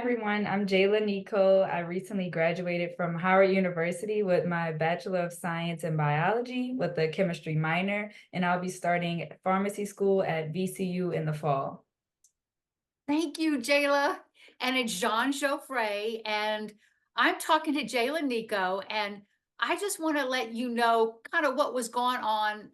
everyone. I'm Jayla Nico. I recently graduated from Howard University with my Bachelor of Science in Biology with a chemistry minor, and I'll be starting pharmacy school at VCU in the fall. Thank you, Jayla. And it's Jeanne Geoffray. And I'm talking to Jayla Nico. And I just want to let you know kind of what was going on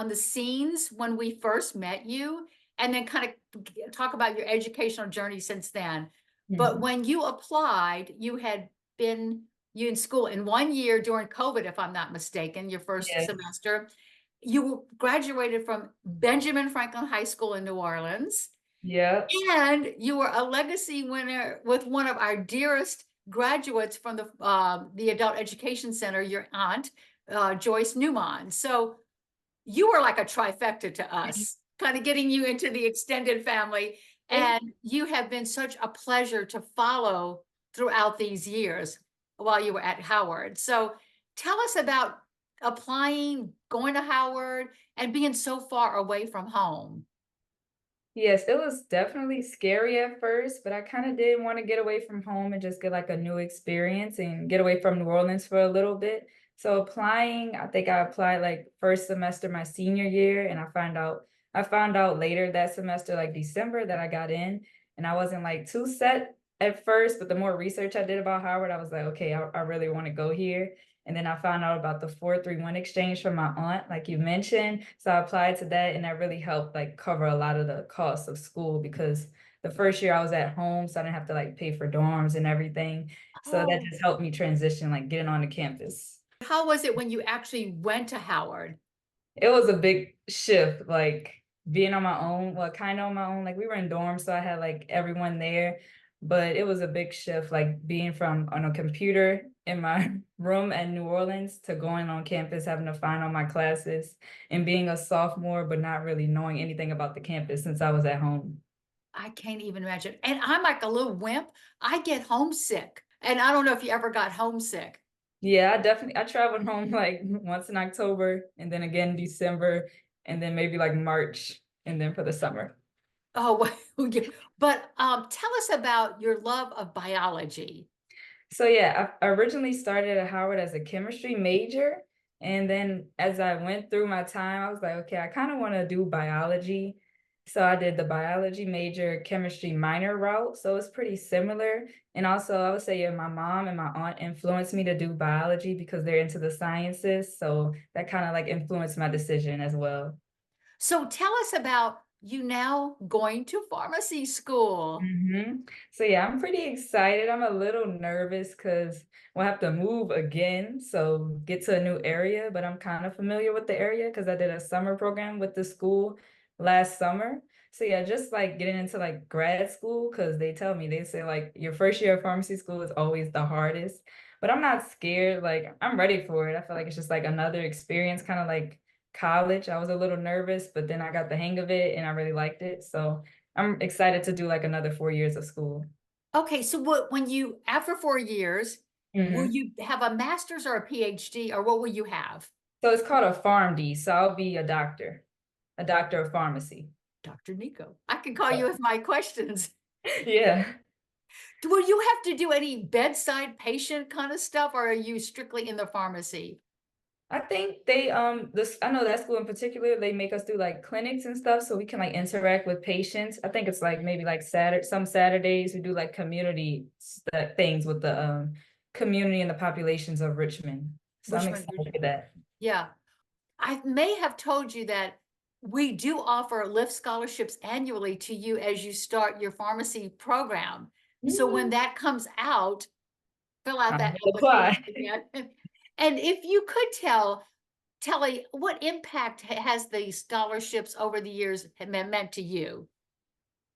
the scenes when we first met you, and then kind of talk about your educational journey since then. But Mhm. when you applied, you in school in 1 year during COVID, if I'm not mistaken, your first Yes. semester. You graduated from Benjamin Franklin High School in New Orleans. Yep. And you were a legacy winner with one of our dearest graduates from the Adult Education Center, your aunt, Joyce Newman. So you were like a trifecta to us, kind of getting you into the extended family. Thank And you have been such a pleasure to follow throughout these years while you were at Howard. So tell us about applying, going to Howard, and being so far away from home. Yes, it was definitely scary at first, but I kind of did want to get away from home and just get like a new experience and get away from New Orleans for a little bit. So applying, I think I applied like first semester my senior year, and I found out later that semester, like December, that I got in, and I wasn't like too set at first, but the more research I did about Howard, I was like, okay, I really want to go here. And then I found out about the 431 exchange from my aunt, like you mentioned. So I applied to that, and that really helped like cover a lot of the costs of school because the first year I was at home, so I didn't have to like pay for dorms and everything. So that Oh, just helped me transition, like getting on the campus. how was it when you actually went to Howard? It was a big shift, like being on my own, well, kind of on my own. Like we were in dorms, so I had like everyone there, but it was a big shift, like being from on a computer in my room at New Orleans to going on campus, having to find all my classes, and being a sophomore, but not really knowing anything about the campus since I was at home. I can't even imagine. And I'm like a little wimp. I get homesick. And I don't know if you ever got homesick. Yeah, I traveled home like once in October and then again December and then maybe like March and then for the summer. Oh, but tell us about your love of biology. So yeah, I originally started at Howard as a chemistry major. And then as I went through my time, I was like, okay, I kind of want to do biology. So I did the biology major, chemistry minor route. So it's pretty similar. And also I would say, yeah, my mom and my aunt influenced me to do biology because they're into the sciences. So that kind of like influenced my decision as well. So tell us about you now going to pharmacy school. So yeah, I'm pretty excited. I'm a little nervous because we'll have to move again, so get to a new area, but I'm kind of familiar with the area because I did a summer program with the school last summer. So yeah, just like getting into like grad school because they say like your first year of pharmacy school is always the hardest, but I'm not scared. Like I'm ready for it. I feel like it's just like another experience, kind of like college. I was a little nervous, but then I got the hang of it and I really liked it. So I'm excited to do like another 4 years of school. Okay, so when you, after 4 years, will hmm you have a master's or a PhD, or what will you have? So it's called a PharmD. So I'll be a doctor of pharmacy. Dr. Nico. I can call you Yeah. with my questions. Yeah. Will you have to do any bedside patient kind of stuff, or are you strictly in the pharmacy? I think this I know that school in particular, they make us do like clinics and stuff so we can like interact with patients. I think it's like maybe like some Saturdays we do like community things with the community and the populations of Richmond. So I'm Richmond, excited for Virginia. that. Yeah. I may have told you that we do offer lift scholarships annually to you as you start your pharmacy program. So when Mm, that comes out, fill out I that will application apply. again. And if you could tell, Telly, what impact has the scholarships over the years meant to you?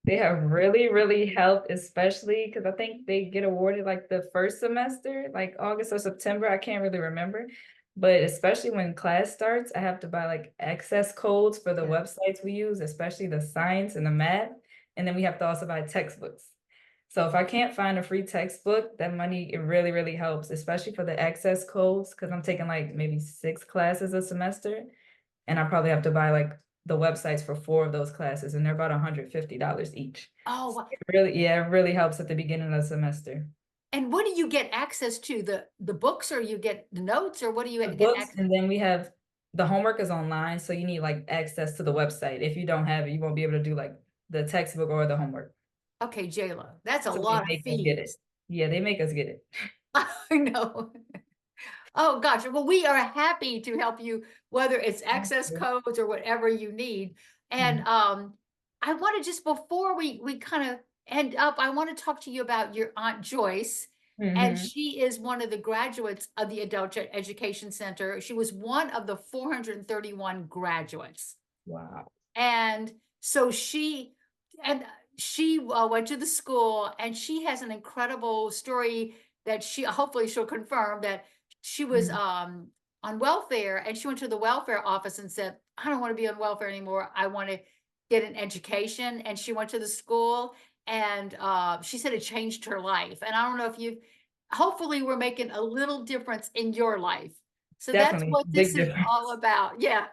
They have really, really helped, especially because I think they get awarded like the first semester, like August or September. I can't really remember. But especially when class starts, I have to buy like access codes for the Yeah. websites we use, especially the science and the math. And then we have to also buy textbooks. So if I can't find a free textbook, that money, it really, really helps, especially for the access codes, because I'm taking like maybe 6 classes a semester and I probably have to buy like the websites for 4 of those classes, and they're about $150 each. Oh, So it really, yeah, it really helps at the beginning of the semester. and what do you get access to? The books, or you get the notes, or what do you The get books, access? and then we have the homework is online, so you need, like, access to the website. If you don't have it, you won't be able to do, like, the textbook or the homework. Okay, Jayla, that's a So they lot of make us get it. fees. Yeah, they make us get it. I know. Oh gosh, well, we are happy to help you, whether it's Thank access you. codes or whatever you need. And Mhm. I want to just before we kind of end up, I want to talk to you about your Aunt Joyce. And Mhm. she is one of the graduates of the Education Center. She was one of the 431 graduates. Wow. And so and she went to the school, and she has an incredible story that hopefully she'll confirm that she was Mhm. on welfare, and she went to the welfare office and said, I don't want to be on welfare anymore. I want to get an education. And she went to the school, and she said it changed her life. And I don't know if hopefully we're making a little difference in your life. So that's Definitely, what this big is all difference. about. Yeah.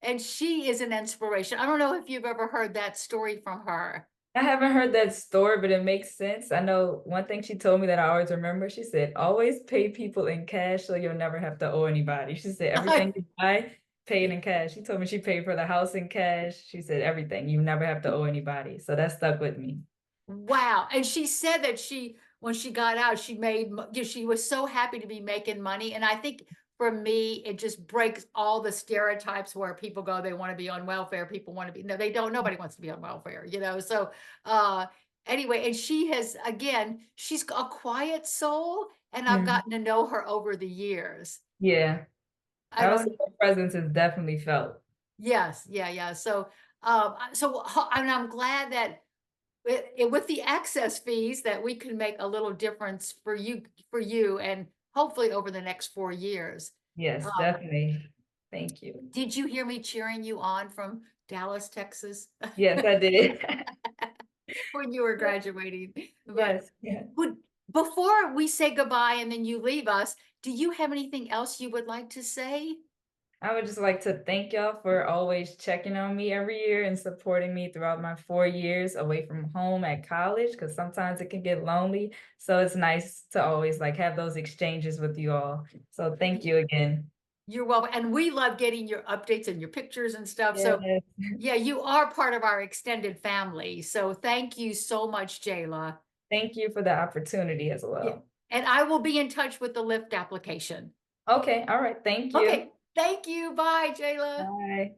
And she is an inspiration. I don't know if you've ever heard that story from her. I haven't heard that story, but it makes sense. I know one thing she told me that I always remember, she said, "Always pay people in cash so you'll never have to owe anybody." She said, "Everything you buy, pay it in cash." She told me she paid for the house in cash. She said, "Everything, you never have to owe anybody." So that stuck with me. Wow. And she said that when she got out, she was so happy to be making money. And I think for me, it just breaks all the stereotypes where people go, they want to be on welfare. People want to be, no, they don't, nobody wants to be on welfare. So, uh, anyway, and she's a quiet soul, and I've Mhm. gotten to know her over the years. Yeah, I I would say don't, her presence is definitely felt. yes, yeah, yeah. So, and I'm glad that with the access fees that we can make a little difference for you, and hopefully over the next 4 years. Yes, Um, definitely. Thank you. did you hear me cheering you on from Dallas, Texas, Yes, I did. when you were graduating? But Yes, yes. would before we say goodbye and then you leave us, do you have anything else you would like to say? I would just like to thank y'all for always checking on me every year and supporting me throughout my 4 years away from home at college, because sometimes it can get lonely. So it's nice to always like have those exchanges with you all. So thank you again. You're welcome, and we love getting your updates and your pictures and stuff. So, Yes. yeah, you are part of our extended family. So, thank you so much, Jayla. Thank you for the opportunity as Yeah, well. and I will be in touch with the lift application. Okay. All right. Thank you. Okay, thank you. Bye, Jayla. Bye.